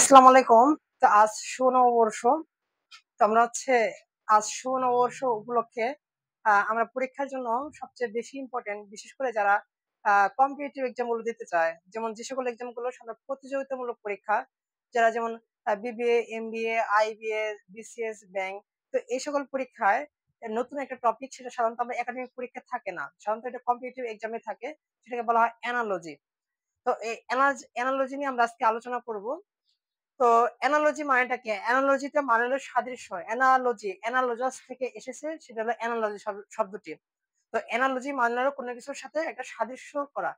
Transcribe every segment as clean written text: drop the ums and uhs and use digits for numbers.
আসসালামু আলাইকুম। তো আজ শুভ নববর্ষ। তো আমরা আজ শুভ নববর্ষ উপলক্ষে আমরা পরীক্ষার জন্য সবচেয়ে বেশি ইম্পর্টেন্ট, বিশেষ করে যারা কম্পিটিটিভ এক্সাম গুলো দিতে চায়, যেমন যে সকল এক্সাম গুলো সাধারণত প্রতিযোগিতামূলক পরীক্ষা, যারা যেমন BBA, MBA, IBA, BCS, bank. তো এই সকল পরীক্ষায় নতুন একটা টপিক, সেটা সাধারণত আমরা একাডেমিক পরীক্ষা থাকে না, সাধারণত এটা কম্পিটিটিভ এক্সামে থাকে, সেটাকে বলা হয় অ্যানালজি। তো এই অ্যানালজি নিয়ে আমরা আজকে আলোচনা করব। তো অ্যানালজি মানেটা কি? অ্যানালজিটা মানে হলো সাদৃশ্য। অ্যানালজাস থেকে এসেছে, সেটা হলো অ্যানালজি শব্দটি। তো অ্যানালজি মানে হলো কোনো কিছুর সাথে একটা সাদৃশ্য করা।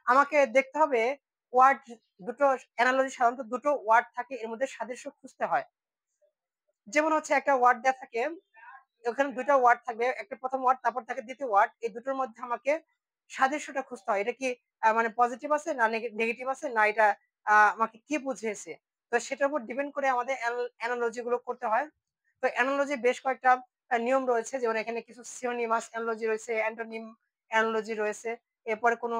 আমাকে দেখতে হবে ওয়ার্ড দুটো। অ্যানালজি সাধারণত দুটো ওয়ার্ড থাকে, এর মধ্যে সাদৃশ্য খুঁজতে হয়। যেমন একটা ওয়ার্ড দেওয়া থাকে, ওখানে দুইটা ওয়ার্ড থাকবে, একটা প্রথম ওয়ার্ড, তারপর থাকে দ্বিতীয় ওয়ার্ড। এই দুটোর মধ্যে আমাকে সাদৃশ্যটা খুঁজতে হয়। এটা কি মানে পজিটিভ আছে না নেগেটিভ আছে, না এটা আমাকে কি বুঝিয়েছে। তো সেটার উপর ডিপেন্ড করে আমাদের অ্যানালজি গুলো করতে হয়। তো অ্যানালজি বেশ কয়েকটা নিয়ম রয়েছে, যেমন এখানে কিছু সিনোনিমাস অ্যানালজি রয়েছে, অ্যান্টোনিম অ্যানালজি রয়েছে। এরপরে কোনো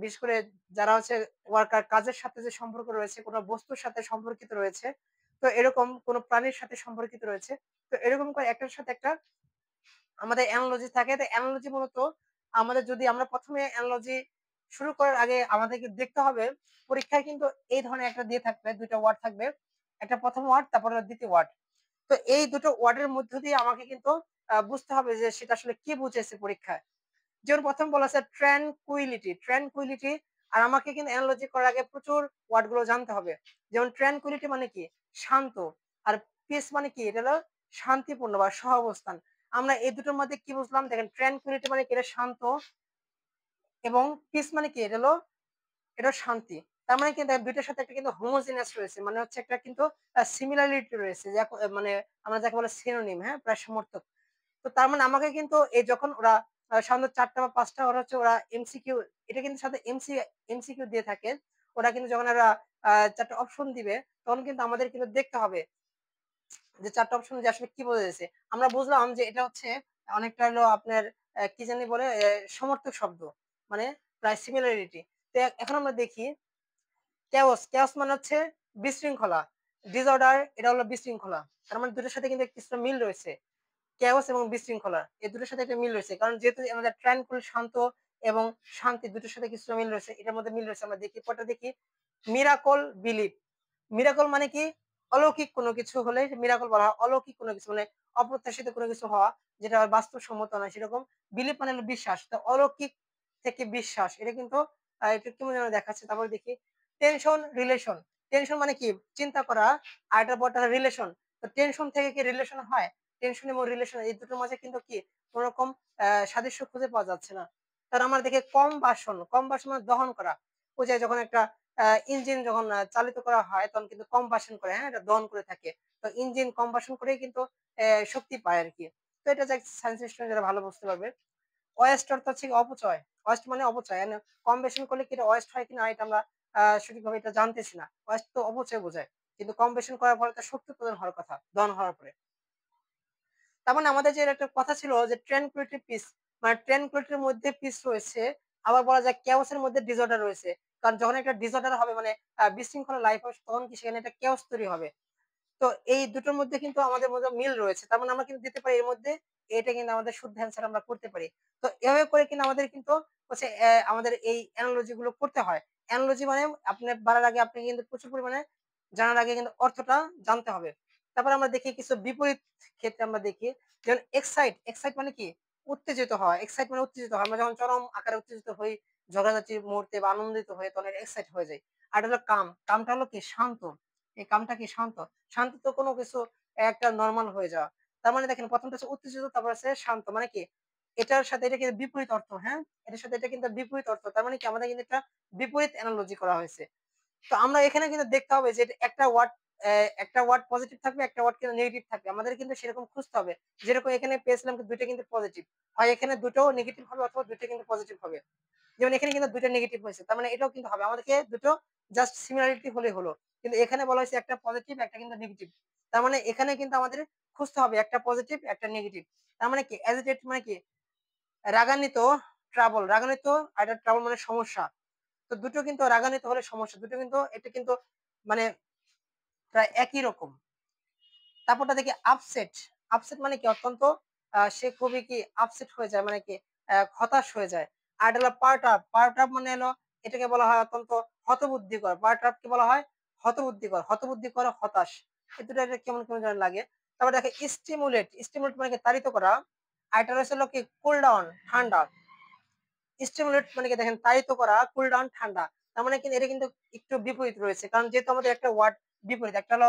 বিশেষ করে যারা ওয়ার্কার, কাজের সাথে যে সম্পর্ক রয়েছে, কোনো বস্তুর সাথে সম্পর্কিত রয়েছে, তো এরকম কোনো প্রাণীর সাথে সম্পর্কিত রয়েছে। তো এরকম করে একটার সাথে একটা আমাদের অ্যানালজি থাকে। তো অ্যানালজি মূলত আমাদের, যদি আমরা প্রথমে অ্যানালজি শুরু করার আগে আমাদেরকে দেখতে হবে, পরীক্ষায় কিন্তু এই ধরনের একটা দিয়ে থাকবে, দুইটা ওয়ার্ড থাকবে, একটা প্রথম ওয়ার্ড, তারপরে দ্বিতীয় ওয়ার্ড। তো এই দুটো ওয়ার্ডের মধ্য দিয়ে আমাকে কিন্তু বুঝতে হবে যে সেটা আসলে কি বুঝেছে পরীক্ষায়। যেমন প্রথম বলা আছে ট্র্যানকুইলিটি। আর আমাকে কিন্তু অ্যানালজি করার আগে প্রচুর ওয়ার্ড গুলো জানতে হবে। যেমন ট্র্যানকুইলিটি মানে কি? শান্ত। আর পিস মানে কি? এটা হলো শান্তিপূর্ণ বা সহাবস্থান। আমরা এই দুটোর মধ্যে কি বুঝলাম? দেখেন, ট্র্যানকুইলিটি মানে কি? এটা শান্ত। এবং পিস মানে কি? এটা শান্তি। তার মানে কিন্তু দুইটার সাথে একটা কিন্তু হোমোজিনিয়াস রয়েছে, মানে একটা কিন্তু সিমিলারিটি রয়েছে, মানে আমরা যাকে বলে সিনোনিম, হ্যাঁ, প্রায় সমর্থক। তো তার মানে আমাকে কিন্তু এই যখন ওরা সাধারণত ৪টা বা ৫টা ওরা এমসিকিউ, এটা কিন্তু সাথে এমসিকিউ দিয়ে থাকে। ওরা কিন্তু যখন ওরা ৪টা অপশন দিবে, তখন কিন্তু আমাদের কিন্তু দেখতে হবে যে ৪টা অপশন যে আসলে কি বোঝাচ্ছে। আমরা বুঝলাম যে এটা অনেকটা হলো আপনার কি জানি বলে সমর্থক শব্দ, মানে প্রায় সিমিলারিটি। তো এখন আমরা দেখি কেওস মানে বিশৃঙ্খলা। ডিসঅর্ডার, এটা হলো বিশৃঙ্খলা। তার মানে দুটোর সাথে কিন্তু কিছুটা মিল রয়েছে। কেওস এবং বিশৃঙ্খলা, এই দুটোর সাথে একটা মিল রয়েছে, কারণ যেহেতু আমাদের ট্রানকুইল শান্ত এবং শান্তি দুটোর সাথে কিছুটা মিল রয়েছে, এটার মধ্যে মিল রয়েছে। আমরা দেখি পরটা দেখি, মিরাকল বিলিভ। মিরাকল মানে কি? অলৌকিক কোনো কিছু হলে মিরাকল বলা হয়। অলৌকিক কোনো কিছু মানে অপ্রত্যাশিত কোনো কিছু হওয়া, যেটা বাস্তবসম্মত নয় সেরকম। বিলিভ মানে হলো বিশ্বাস। তো অলৌকিক থেকে বিশ্বাস, এটা কিন্তু এটা কেমন যেন দেখাচ্ছে। তারপরে দেখি টেনশন। টেনশন মানে কি? চিন্তা করা। আর এটার পরটা রিলেশন। তো টেনশন থেকে কি রিলেশন হয়? টেনশন এবং রিলেশন, এই দুটোর মাঝে কিন্তু কি কোন রকম সাদৃশ্য খুঁজে পাওয়া যাচ্ছে না। তার আমরা দেখি কম্বাসন মানে দহন করা। ওই যে যখন একটা ইঞ্জিন যখন চালিত করা হয়, তখন কিন্তু কম্বাসন করে, হ্যাঁ, এটা দহন করে থাকে। তো ইঞ্জিন কম্বাসন করেই কিন্তু শক্তি পায় আর কি। তো এটা সায়েন্স স্টুডেন্ট যারা ভালো বুঝতে পারবে। ওয়েস্ট অর্থ হচ্ছে অপচয়। ওয়েস্ট মানে অপচয়। কম্বাসন করলে কি এটা ওয়েস্ট হয় কিনা, এটা আমরা সঠিকভাবে এটা জানতেছি না। ওয়েস্ট তো অপচয় বোঝায়, কিন্তু কম্বাসন করার পরে তার শক্তি প্রদান হওয়ার কথা, দহন হওয়ার পরে। তার মানে আমাদের যে একটা কথা ছিল যে ট্র্যানকুইলিটি পিস, মানে ট্র্যানকুইলিটির মধ্যে পিস রয়েছে। আবার বলা যায় কেওসের মধ্যে ডিসঅর্ডার রয়েছে। কারণ যখন একটা ডিসঅর্ডার হবে, মানে বিশৃঙ্খলা লাইফ হবে, তখন কি সেখানে একটা কেওস তৈরি হবে। তো এই দুটোর মধ্যে কিন্তু আমাদের মধ্যে মিল রয়েছে। তার মানে আমরা কিন্তু দিতে পারি এর মধ্যে, এটা কিন্তু আমাদের শুদ্ধ অ্যান্সার আমরা করতে পারি। তো এভাবে করে কিন্তু আমাদের কিন্তু আমাদের এই অ্যানালজি গুলো করতে হয়। অ্যানালজি মানে আপনি বলার আগে আপনি কিন্তু প্রচুর পরিমাণে জানার আগে কিন্তু অর্থটা জানতে হবে। তারপর আমরা দেখি কিছু বিপরীত ক্ষেত্রে আমরা দেখি, যেমন এক্সাইট মানে কি? উত্তেজিত হওয়া। এক্সাইট মানে উত্তেজিত হওয়া। আমরা যখন চরম আকারে উত্তেজিত হই, ঝগড়াঝাটির মুহূর্তে বা আনন্দিত হয়ে, তখন এক্সাইট হয়ে যায়। আর এটা হলো কামটা হলো কি? শান্ত। এই কামটা কি? শান্ত। শান্ত তো কোনো কিছু একটা নরমাল হয়ে যাওয়া। তার মানে দেখেন, প্রথমটা হচ্ছে উত্তেজিত, তারপর আছে শান্ত। মানে কি? এটার সাথে এটা কিন্তু বিপরীত অর্থ, হ্যাঁ, এটার সাথে এটা কিন্তু বিপরীত অর্থ। তার মানে কি? আমাদের কিন্তু একটা বিপরীত অ্যানালজি করা হয়েছে। তো আমরা এখানে কিন্তু দেখতে হবে যে একটা ওয়ার্ড পজিটিভ থাকবে, একটা ওয়ার্ড কিন্তু নেগেটিভ থাকবে। আমাদের কিন্তু সেরকম খুঁজতে হবে। যেরকম এখানে পেয়েছিলাম দুইটা কিন্তু পজিটিভ, হয় এখানে দুটোও নেগেটিভ হবে, অথবা দুইটা কিন্তু পজিটিভ হবে। যেমন এখানে কিন্তু দুইটা নেগেটিভ হয়েছে, তার মানে এটাও কিন্তু হবে। আমাদেরকে দুটো জাস্ট সিমিলারিটি হলে হলো, কিন্তু এখানে বলা হয়েছে একটা পজিটিভ, একটা কিন্তু নেগেটিভ। তার মানে এখানে কিন্তু আমাদের খুঁজতে হবে একটা পজিটিভ, একটা নেগেটিভ। তার মানে কি? এজিটেট মানে কি? রাগান্বিত। রাগান্বিত। আর ট্রাবল মানে সমস্যা। তো দুটো কিন্তু রাগান্বিত হলে সমস্যা, দুটো কিন্তু এটা কিন্তু মানে প্রায় একই রকম। তারপরটা দেখি আপসেট। আপসেট মানে কি অত্যন্ত সে খুবই কি আপসেট হয়ে যায়, মানে কি হতাশ হয়ে যায়। আর এটা হলো পার্ট আপ। পার্ট আপ মানে হলো এটাকে বলা হয় অত্যন্ত হতবুদ্ধিকর। পার্ট আপ কে বলা হয় হতবুদ্ধিকর। হতবুদ্ধিকর, হতাশ। এই দুটো একটা কেমন কেমন যেন লাগে। তারপর দেখে স্টিমুলেট। স্টিমুলেট মানে কি তাড়িত করা। আর এটা রয়েছে হলো কি কুল ডাউন, ঠান্ডা। স্টিমুলেট মানে কি দেখেন তাড়িত করা, কুল ডাউন ঠান্ডা। তার মানে কিন্তু এটা কিন্তু একটু বিপরীত রয়েছে, কারণ যেহেতু আমাদের একটা ওয়ার্ড বিপরীত, একটা হলো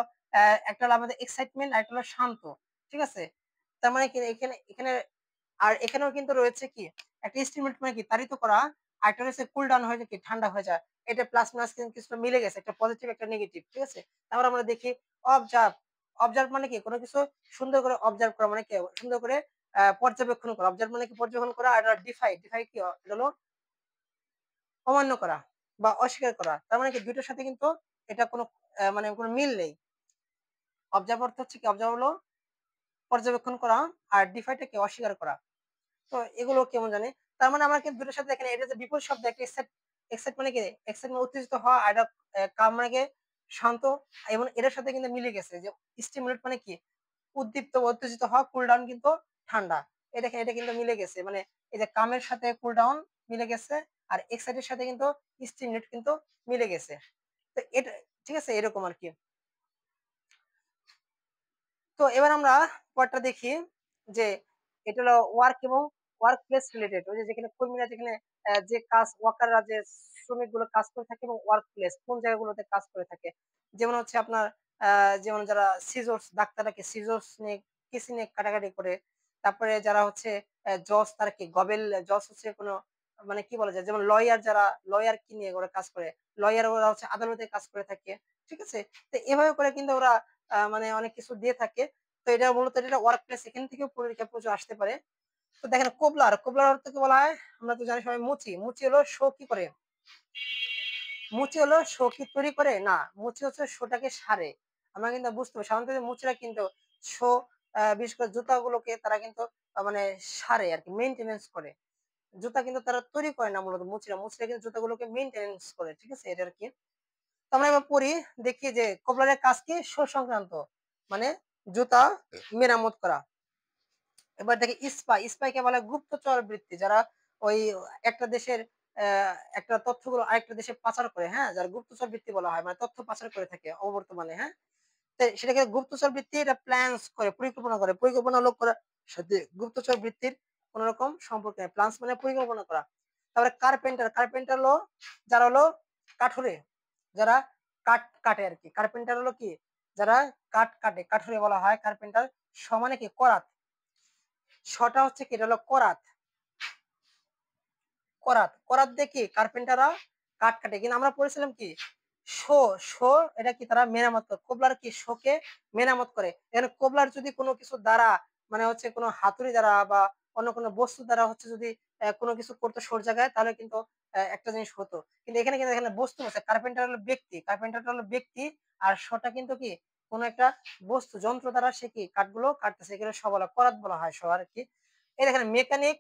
আমাদের এক্সাইটমেন্ট আর একটা হলো শান্ত, ঠিক আছে। তার মানে কি এখানে এখানে আর এখানেও কিন্তু রয়েছে কি একটা স্টিমুলেট মানে কি তাড়িত করা, আর একটা রয়েছে কুল ডাউন হয়ে যায় কি ঠান্ডা হয়ে যায়। এটা প্লাস মাইনাস কিন্তু কিছুটা মিলে গেছে, একটা পজিটিভ একটা নেগেটিভ, ঠিক আছে। তারপর আমরা দেখি অবজার্ভ। অবজার্ভ মানে কি কোনো কিছু সুন্দর করে অবজার্ভ করা, মানে কি সুন্দর করে পর্যবেক্ষণ করা। অবজার্ভ মানে কি পর্যবেক্ষণ করা। আর ডিফাই। ডিফাই কি এটা হলো অমান্য করা বা অস্বীকার করা। তার মানে কি দুইটার সাথে কিন্তু এটা কোনো মানে কোনো মিল নেই। অবজার্ভ অর্থ হচ্ছে কি অবজার্ভ হলো পর্যবেক্ষণ করা, আর ডিফাইটা কি অস্বীকার করা। তো এগুলো কেমন জানি। তার মানে আমার কিন্তু দুটোর সাথে এখানে এটা যে বিপরীত শব্দ, একটা এক্সাইট। এক্সাইট মানে কি এক্সাইট মানে উত্তেজিত হওয়া, আর এটা কাম মানে কি শান্ত। এবং এটার সাথে কিন্তু মিলে গেছে যে স্টিমুলেট মানে কি উদ্দীপ্ত বা উত্তেজিত হওয়া, কুল ডাউন কিন্তু ঠান্ডা। এটা কিন্তু মিলে গেছে, মানে এই যে কামের সাথে কুল ডাউন মিলে গেছে, আর এক্সাইটের সাথে কিন্তু স্টিমুলেট কিন্তু মিলে গেছে। তো এটা ঠিক আছে, এরকম আর কি। তো এবার আমরা পরটা দেখি যে এটা হলো ওয়ার্ক এবং ওয়ার্ক প্লেস রিলেটেড। ওই যে যেখানে কর্মীরা যেখানে যে কাজ ওয়ার্কাররা যে শ্রমিক গুলো কাজ করে থাকে, এবং ওয়ার্ক প্লেস কোন জায়গাগুলোতে কাজ করে থাকে। যেমন হচ্ছে আপনার যেমন যারা সিজর্স, ডাক্তাররা কি সিজর্স নিয়ে কেসি নিয়ে কাটাকাটি করে। তারপরে যারা হচ্ছে জজ, তারা কি গবেল জজ হচ্ছে কোনো মানে কি বলা যায়, যেমন লয়ার, যারা লয়ার কি নিয়ে ওরা কাজ করে, লয়ার ওরা হচ্ছে আদালতে কাজ করে থাকে, ঠিক আছে। তো এভাবে করে কিন্তু ওরা মানে অনেক কিছু দিয়ে থাকে। তো এটা মূলত এটা ওয়ার্ক প্লেস, এখান থেকেও পরীক্ষা প্রচুর আসতে পারে। তো দেখেন কোবলার। কোবলার অর্থ কি বলা হয়, আমরা তো জানি সবাই মুচি। মুচি হলো শো কি করে, মুচি হলো শো কি তৈরি করে না, মুচি হচ্ছে শোটাকে সারে। আমরা কিন্তু বুঝতে পারি সাধারণত মুচিরা কিন্তু শো বিশেষ করে জুতাগুলোকে তারা কিন্তু মানে সারে আর কি, মেনটেনেন্স করে। জুতা কিন্তু তারা তৈরি করে না, মূলত মুচিরা। মুচিরা কিন্তু জুতাগুলোকে মেনটেনেন্স করে, ঠিক আছে, এটা আর কি। তো আমরা এবার পড়ি, দেখি যে কোবলারের কাজ কি শো সংক্রান্ত, মানে জুতা মেরামত করা। এবার দেখি স্পাই। স্পাইকে বলা হয় গুপ্তচর বৃত্তি, যারা ওই একটা দেশের একটা তথ্যগুলো আরেকটা দেশে পাচার করে, হ্যাঁ, যারা গুপ্তচর বৃত্তি বলা হয়, মানে তথ্য পাচার করে থাকে অবর্তমানে, হ্যাঁ। তো সেটাকে গুপ্তচর বৃত্তি, এটা প্ল্যানস করে, পরিকল্পনা করে। পরিকল্পনা লোক করার সাথে গুপ্তচর বৃত্তির কোন রকম সম্পর্ক নেই। প্ল্যানস মানে পরিকল্পনা করা। তারপরে কার্পেন্টার। কার্পেন্টার হলো যারা হলো কাঠুরে, যারা কাঠ কাটে আর কি। কার্পেন্টার হলো কি যারা কাঠ কাটে, কাঠুরে বলা হয় কার্পেন্টার। সমানে কি করাত। ছটা হচ্ছে কি এটা হলো করাত। করাত, করাত দিয়ে কি কার্পেন্টাররা কাঠ কাটে। কিন্তু আমরা পড়েছিলাম কি শো। শো এটা কি তারা মেরামত করে। কোবলার কি শোকে মেরামত করে। এখানে কোবলার যদি কোনো কিছু দ্বারা মানে হচ্ছে কোনো হাতুড়ি দ্বারা বা অন্য কোনো বস্তু দ্বারা হচ্ছে যদি কোনো কিছু করতো শোর জায়গায়, তাহলে কিন্তু একটা জিনিস হতো। কিন্তু এখানে কিন্তু এখানে বস্তু আছে। কার্পেন্টার হলো ব্যক্তি, কার্পেন্টার হলো ব্যক্তি। আর শোটা কিন্তু কি কোনো একটা বস্তু, যন্ত্র দ্বারা সে কি কাঠগুলো কাটতেছে। এখানে সবলা করাত বলা হয় সব আর কি। এই দেখেন মেকানিক,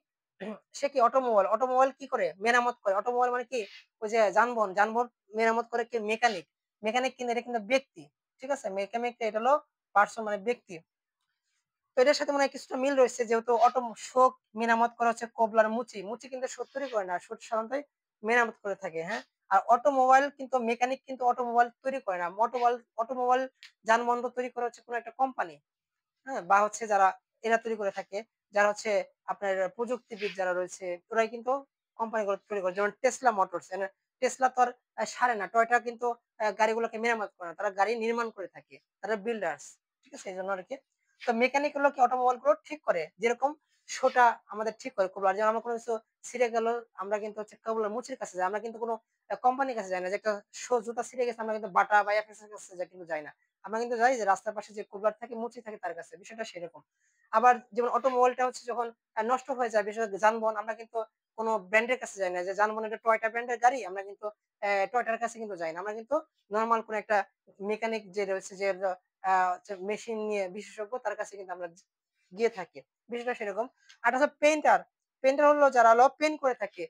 সে কি অটোমোবাইল। অটোমোবাইল কি করে মেরামত করে। অটোমোবাইল মানে কি ওই যে যানবাহন। যানবাহন মেরামত করে কি মেকানিক। মেকানিক কিন্তু এটা কিন্তু ব্যক্তি, ঠিক আছে। মেকানিক এটা হলো পার্সন মানে ব্যক্তি। তো এটার সাথে মনে হয় কিছুটা মিল রয়েছে, যেহেতু অটো শোক মেরামত করা হচ্ছে কোবলার। মুচি। মুচি কিন্তু শোধ তৈরি করে না, শোধ সাধারণত মেরামত করে থাকে, হ্যাঁ। আর অটোমোবাইল কিন্তু মেকানিক কিন্তু অটোমোবাইল তৈরি করে না। অটোমোবাইল যানবাহন তৈরি করে হচ্ছে কোনো একটা কোম্পানি, হ্যাঁ, বা হচ্ছে যারা এরা তৈরি করে থাকে, যারা হচ্ছে আপনার প্রযুক্তিবিদ যারা রয়েছে, ওরাই কিন্তু কোম্পানিগুলো তৈরি করে। যেমন টেসলা মোটরস। টেসলা তো আর সারে না। টয়টা কিন্তু গাড়িগুলোকে মেরামত করে না, তারা গাড়ি নির্মাণ করে থাকে, তারা বিল্ডার্স, ঠিক আছে, এই জন্য আর কি। তো মেকানিক গুলো কি অটোমোবাইল গুলো ঠিক করে, যেরকম শোটা আমাদের ঠিক করে কোবলার। যেমন আমরা কোনো কিছু ছিঁড়ে গেল, আমরা কিন্তু হচ্ছে কোবলার মুচির কাছে যাই, আমরা কিন্তু কোনো কোম্পানির কাছে যাই না। যে একটা শো জুতা ছিঁড়ে গেছে, আমরা কিন্তু বাটা বা এফএস এর কাছে কিন্তু যাই না। আমরা কিন্তু যাই যে রাস্তার পাশে যে কুবলার থাকে, মুচি থাকে, তার কাছে। বিষয়টা সেরকম। আবার যেমন অটোমোবাইলটা হচ্ছে যখন নষ্ট হয়ে যায়, বিশেষ করে যানবাহন, আমরা কিন্তু কোনো ব্র্যান্ডের কাছে যাই না। যে যানবাহন এটা টয়টা ব্র্যান্ডের গাড়ি, আমরা কিন্তু টয়টার কাছে কিন্তু যাই না। আমরা কিন্তু নর্মাল কোন একটা মেকানিক যে রয়েছে, যে মেশিন নিয়ে বিশেষজ্ঞ, তার কাছে কিন্তু আমরা গিয়ে থাকি। বিষয়টা সেরকম। আর হচ্ছে পেইন্টার। পেইন্টার হলো যারা হলো পেইন্ট করে থাকে,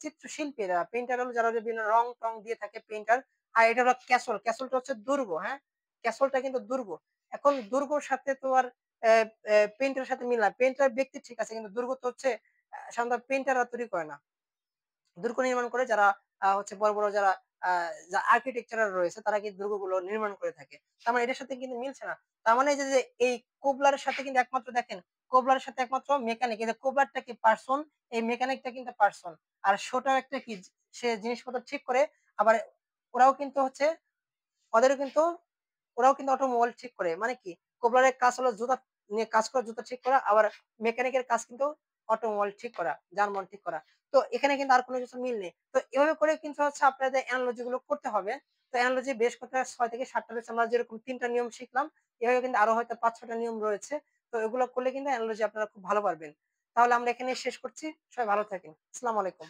চিত্রশিল্পীরা। পেইন্টার হলো যারা বিভিন্ন রং টং দিয়ে থাকে, পেইন্টার। আর এটা হলো ক্যাসল, ক্যাসলটা হচ্ছে দুর্গ, হ্যাঁ? ক্যাসলটা কিন্তু দুর্গ। এখন দুর্গর সাথে তো আর পেইন্টারের সাথে মিল না। পেইন্টার ব্যক্তি ঠিক আছে, কিন্তু দুর্গ তো হচ্ছে সাধারণত পেইন্টাররা তৈরি করে না। দুর্গ নির্মাণ করে যারা হচ্ছে বড়, বড় যারা আ যা আর্কিটেকচারাল রয়েছে তারা কিন্তু দুর্গগুলো নির্মাণ করে থাকে। তার মানে এটার সাথে কিন্তু মিলছে না। তার মানে এই যে এই কোবলারের সাথে কিন্তু একমাত্র দেখেন, কোবলারের সাথে একমাত্র মেকানিক। এই যে কোবলারটা কি পারসন, এই মেকানিকটা কিন্তু পারসন। আর শোটার একটা কি, সে জিনিসপত্র ঠিক করে, আবার ওরাও কিন্তু হচ্ছে ওদেরও কিন্তু ওরাও কিন্তু অটোমোবাইল ঠিক করে। মানে কি? কোবলারের কাজ হলো জুতা নিয়ে কাজ করা, জুতা ঠিক করা। আবার মেকানিকের কাজ কিন্তু অটোমোবাইল ঠিক করা, যানবাহন ঠিক করা। তো এখানে কিন্তু আর কোন কিছু মিল নেই। তো এভাবে করে কিন্তু হচ্ছে আপনাদের এনালজি গুলো করতে হবে। তো এনালজি বেশ কয়েকটা ৬ থেকে ৭ টা রয়েছে। আমরা যেরকম ৩ টা নিয়ম শিখলাম, এভাবে কিন্তু আরো হয়তো ৫-৬ টা নিয়ম রয়েছে। তো এগুলো করলে কিন্তু এনালজি আপনারা খুব ভালো পারবেন। তাহলে আমরা এখানে শেষ করছি। সবাই ভালো থাকেন। আসসালামু আলাইকুম।